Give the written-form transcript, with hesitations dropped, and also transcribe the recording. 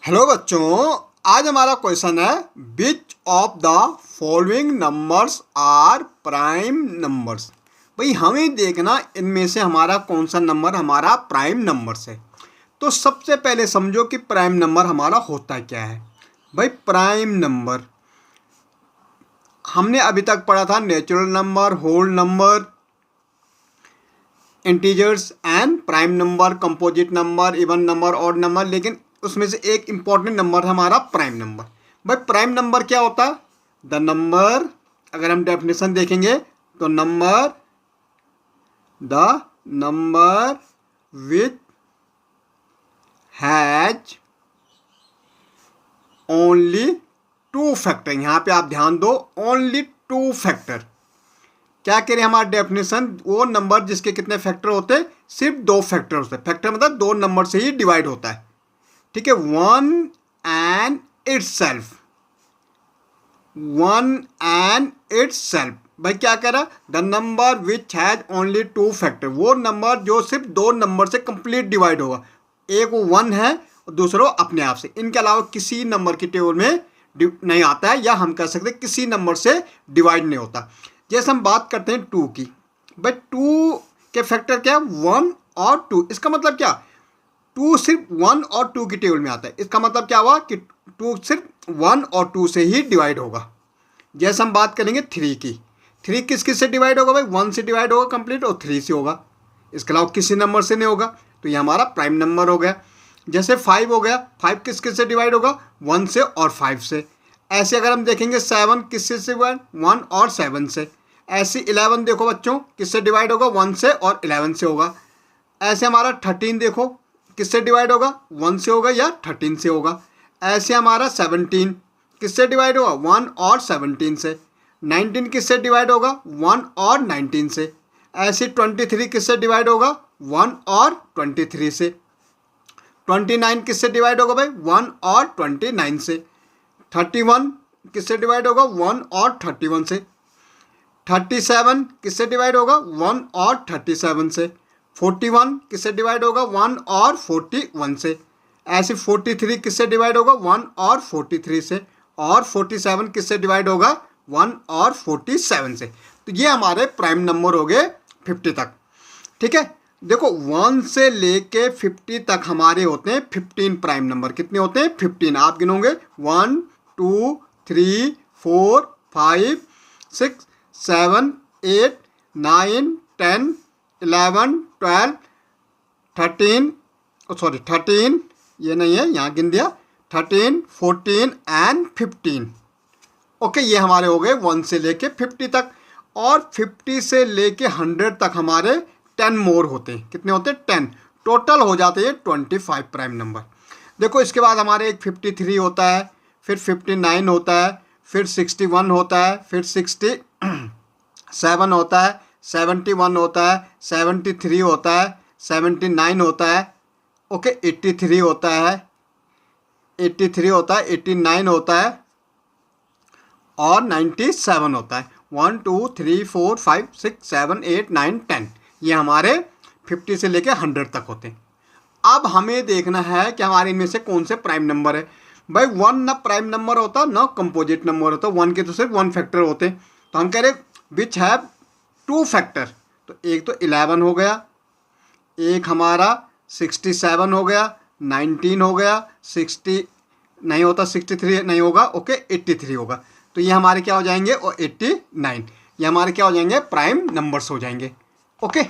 Hello बच्चों, आज हमारा क्वेश्चन है which of the following numbers are prime numbers. भाई हमें देखना इनमें से हमारा कौन सा नंबर हमारा प्राइम नंबर्स है। तो सबसे पहले समझो कि प्राइम नंबर हमारा होता क्या है। भाई प्राइम नंबर हमने अभी तक पढ़ा था natural number, whole number, integers and prime number, composite number, even number, odd number. लेकिन उसमें से एक इंपॉर्टेंट नंबर है हमारा प्राइम नंबर। भाई प्राइम नंबर क्या होता है? द नंबर, अगर हम डेफिनेशन देखेंगे तो the number which has only two factor. यहाँ पे आप ध्यान दो, ओनली टू फैक्टर। क्या कह रहे हैं हमारा डेफिनेशन? वो नंबर जिसके कितने फैक्टर होते हैं? सिर्फ दो फैक्टर होते हैं। फैक्टर मतलब दो नंबर से ही डिवाइड होता है, ठीक है। One and itself, one and itself. भाई क्या कह रहा? The number which has only two factor, वो नंबर जो सिर्फ दो नंबर से कंप्लीट डिवाइड होगा। एक वो वन है और दूसरा अपने आप से। इनके अलावा किसी नंबर की टेबल में नहीं आता है, या हम कह सकते हैं किसी नंबर से डिवाइड नहीं होता। जैसे हम बात करते हैं टू की, भाई टू के फैक्टर क्या है? वन और टू। इसका मतलब क्या? टू सिर्फ वन और टू की टेबल में आता है। इसका मतलब क्या हुआ कि टू सिर्फ वन और टू से ही डिवाइड होगा। जैसे हम बात करेंगे थ्री की, थ्री किस किस से डिवाइड होगा? भाई वन से डिवाइड होगा कंप्लीट, और थ्री से होगा। इसके अलावा किसी नंबर से नहीं होगा, तो ये हमारा प्राइम नंबर हो गया। जैसे फाइव हो गया, फाइव किस किस से डिवाइड होगा? वन से और फाइव से। ऐसे अगर हम देखेंगे सेवन किससे से डिवाइड? वन और सेवन से। ऐसे 11 देखो बच्चों, किससे डिवाइड होगा? वन से और 11 से होगा। ऐसे हमारा 13 देखो, किससे डिवाइड होगा? वन से होगा या 13 से होगा। ऐसे हमारा 17 किससे डिवाइड होगा? वन और 17 से। 19 किससे डिवाइड होगा? वन और 19 से। ऐसे 23 किससे डिवाइड होगा? वन और 23 से। 29 किससे डिवाइड होगा? भाई वन और 29 से। 31 किससे डिवाइड होगा? वन और 31 से। 37 किससे डिवाइड होगा? वन और 37 से। 41 किससे डिवाइड होगा? वन और 41 से। ऐसे 43 किससे डिवाइड होगा? वन और 43 से। और 47 किससे डिवाइड होगा? वन और 47 से। तो ये हमारे प्राइम नंबर हो गए 50 तक, ठीक है। देखो 1 से लेके 50 तक हमारे होते हैं 15 प्राइम नंबर। कितने होते हैं? 15। आप गिनोगे 1 2 3 4 5 6 7 8 9 10 11 12 13, सॉरी 13, ये नहीं है, यहाँ गिन दिया, 13 14 एंड 15। ओके, ये हमारे हो गए 1 से लेके 50 तक। और 50 से लेके 100 तक हमारे 10 मोर होते हैं। कितने होते हैं? 10। टोटल हो जाते हैं 25 प्राइम नंबर। देखो इसके बाद हमारे एक 53 होता है, फिर 59 होता है, फिर 61 होता है, फिर 67 होता है, 71 होता है, 73 होता है, 79 होता है, ओके 83 होता है, 83 होता है, 89 होता है, और 97 होता है। 1 2 3 4 5 6 7 8 9 10, ये हमारे 50 से लेके 100 तक होते हैं। अब हमें देखना है कि हमारे इनमें से कौन से प्राइम नंबर है। भाई वन ना प्राइम नंबर होता ना कंपोजिट नंबर होता। वन के तो सिर्फ वन फैक्टर होते। तो हम कह रहे विच हैव टू फैक्टर, तो एक तो 11 हो गया, एक हमारा 67 हो गया, 19 हो गया, 60 नहीं होता, 63 नहीं होगा, ओके 83 होगा। तो ये हमारे क्या हो जाएंगे? और 89, ये हमारे क्या हो जाएंगे? प्राइम नंबर्स हो जाएंगे। ओके।